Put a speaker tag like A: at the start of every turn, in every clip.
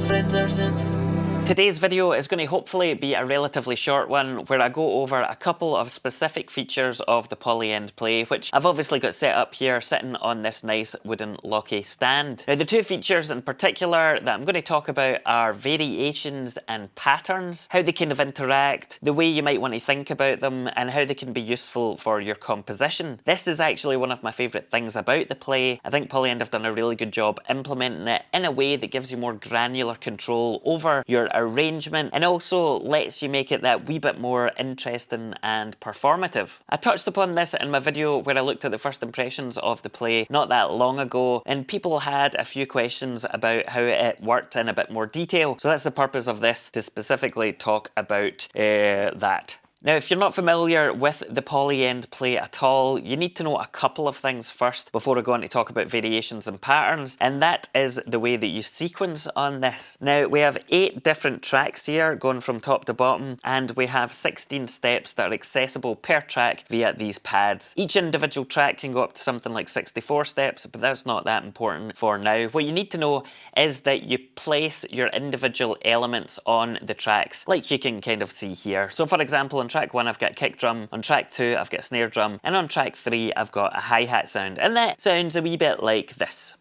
A: friends are since. Today's video is going to hopefully be a relatively short one where I go over a couple of specific features of the Polyend play, which I've obviously got set up here sitting on this nice wooden locky stand. Now the two features in particular that I'm going to talk about are variations and patterns, how they kind of interact, the way you might want to think about them, and how they can be useful for your composition. This is actually one of my favourite things about the play. I think Polyend have done a really good job implementing it in a way that gives you more granular control over your arrangement and also lets you make it that wee bit more interesting and performative. I touched upon this in my video where I looked at the first impressions of the play not that long ago, and people had a few questions about how it worked in a bit more detail, so that's the purpose of this, to specifically talk about that. Now, if you're not familiar with the Polyend play at all, you need to know a couple of things first before I go on to talk about variations and patterns, and that is the way that you sequence on this. Now, we have 8 different tracks here going from top to bottom, and we have 16 steps that are accessible per track via these pads. Each individual track can go up to something like 64 steps, but that's not that important for now. What you need to know is that you place your individual elements on the tracks, like you can kind of see here. So for example, on track 1 I've got a kick drum, on track 2 I've got a snare drum, and on track 3 I've got a hi-hat sound, and that sounds a wee bit like this.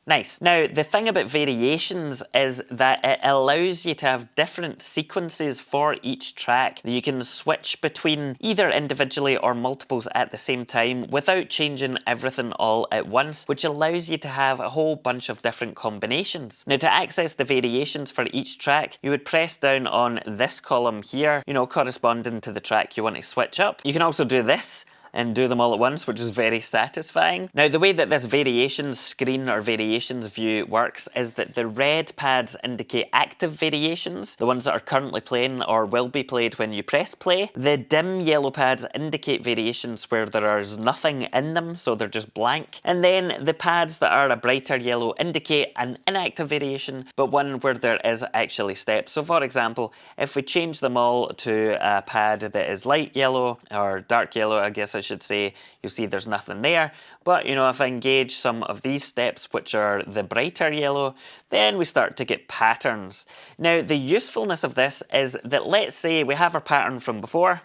A: Nice. Now, the thing about variations is that it allows you to have different sequences for each track that you can switch between either individually or multiples at the same time without changing everything all at once, which allows you to have a whole bunch of different combinations. Now, to access the variations for each track, you would press down on this column here, you know, corresponding to the track you want to switch up. You can also do this and do them all at once, which is very satisfying. Now, the way that this variations screen or variations view works is that the red pads indicate active variations, the ones that are currently playing or will be played when you press play. The dim yellow pads indicate variations where there is nothing in them, so they're just blank. And then the pads that are a brighter yellow indicate an inactive variation, but one where there is actually steps. So for example, if we change them all to a pad that is light yellow, or dark yellow, I guess I should say, you'll see there's nothing there. But, you know, if I engage some of these steps, which are the brighter yellow, then we start to get patterns. Now, the usefulness of this is that, let's say we have our pattern from before,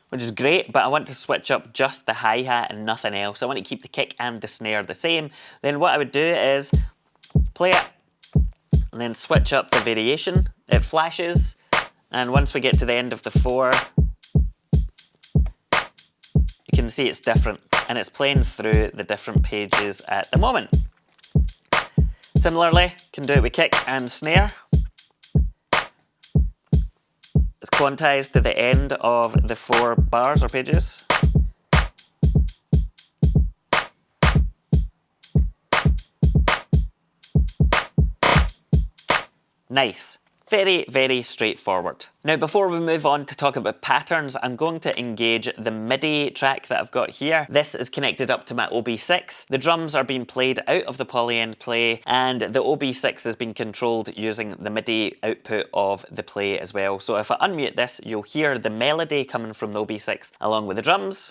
A: which is great, but I want to switch up just the hi-hat and nothing else. I want to keep the kick and the snare the same. Then what I would do is play it, and then switch up the variation. It flashes. And once we get to the end of the 4, you can see it's different, and it's playing through the different pages at the moment. Similarly, can do it with kick and snare. It's quantized to the end of the 4 bars or pages. Nice. Very, very straightforward. Now, before we move on to talk about patterns, I'm going to engage the MIDI track that I've got here. This is connected up to my OB6. The drums are being played out of the Polyend play, and the OB6 is being controlled using the MIDI output of the play as well. So if I unmute this, you'll hear the melody coming from the OB6 along with the drums.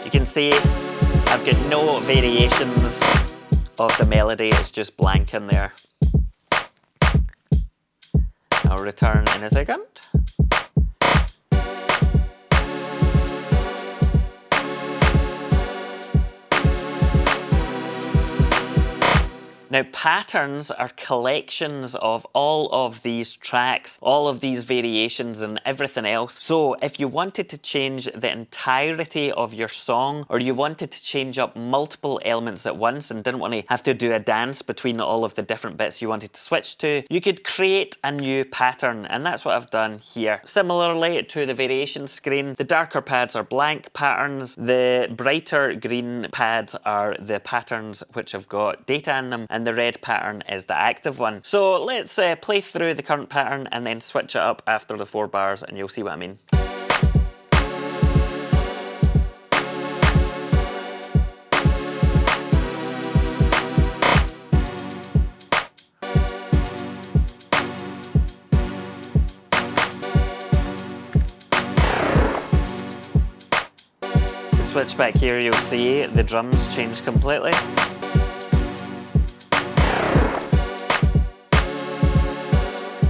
A: You can see I've got no variations of the melody, it's just blank in there. I'll return in a second. Now, patterns are collections of all of these tracks, all of these variations and everything else. So if you wanted to change the entirety of your song, or you wanted to change up multiple elements at once and didn't want to have to do a dance between all of the different bits you wanted to switch to, you could create a new pattern, and that's what I've done here. Similarly to the variation screen, the darker pads are blank patterns, the brighter green pads are the patterns which have got data in them, and the red pattern is the active one. So let's play through the current pattern and then switch it up after the 4 bars, and you'll see what I mean. switch back here, you'll see the drums change completely.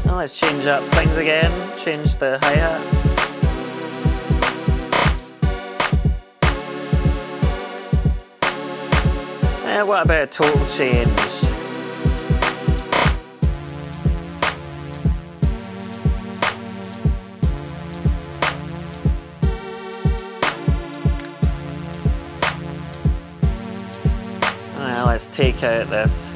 A: Now let's change up things again, change the hi-hat. What about a total change? Well, let's take out this.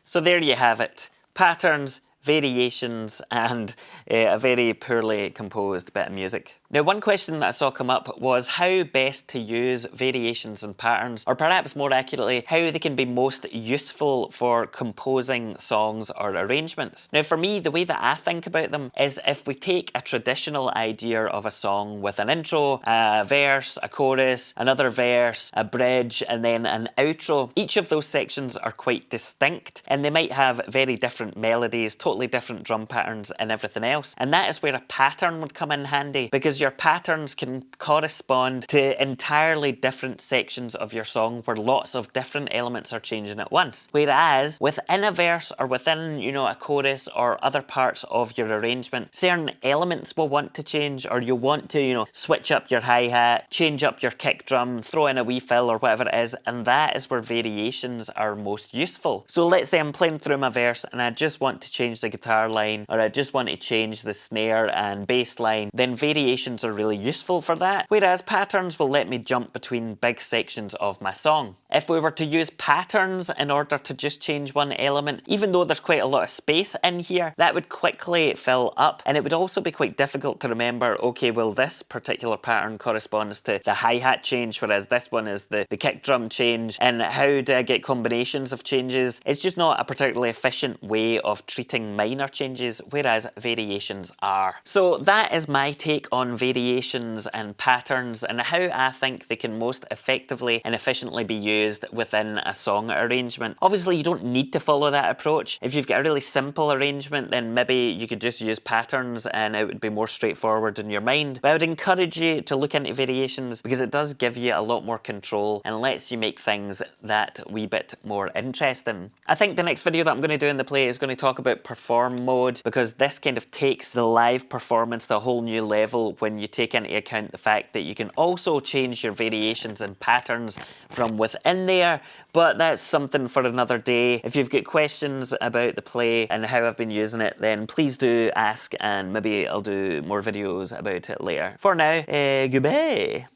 A: So there you have it. Patterns, variations, and a very poorly composed bit of music. Now, one question that I saw come up was how best to use variations and patterns, or perhaps more accurately, how they can be most useful for composing songs or arrangements. Now, for me, the way that I think about them is if we take a traditional idea of a song with an intro, a verse, a chorus, another verse, a bridge, and then an outro, each of those sections are quite distinct, and they might have very different melodies, totally different drum patterns, and everything else. And that is where a pattern would come in handy, because your patterns can correspond to entirely different sections of your song where lots of different elements are changing at once. Whereas within a verse or within, a chorus or other parts of your arrangement, certain elements will want to change, or you want to, switch up your hi-hat, change up your kick drum, throw in a wee fill or whatever it is, and that is where variations are most useful. So let's say I'm playing through my verse and I just want to change the guitar line, or I just want to change the snare and bass line, then variations are really useful for that, whereas patterns will let me jump between big sections of my song. If we were to use patterns in order to just change one element, even though there's quite a lot of space in here, that would quickly fill up, and it would also be quite difficult to remember, okay, well, this particular pattern corresponds to the hi-hat change, whereas this one is the kick drum change, and how do I get combinations of changes? It's just not a particularly efficient way of treating minor changes, whereas variations are. So that is my take on variations and patterns and how I think they can most effectively and efficiently be used within a song arrangement. Obviously, you don't need to follow that approach. If you've got a really simple arrangement, then maybe you could just use patterns and it would be more straightforward in your mind. But I would encourage you to look into variations because it does give you a lot more control and lets you make things that wee bit more interesting. I think the next video that I'm going to do in the play is going to talk about perform mode, because this kind of takes the live performance to a whole new level when you take into account the fact that you can also change your variations and patterns from within there, but that's something for another day. If you've got questions about the play and how I've been using it, then please do ask and maybe I'll do more videos about it later. For now, goodbye!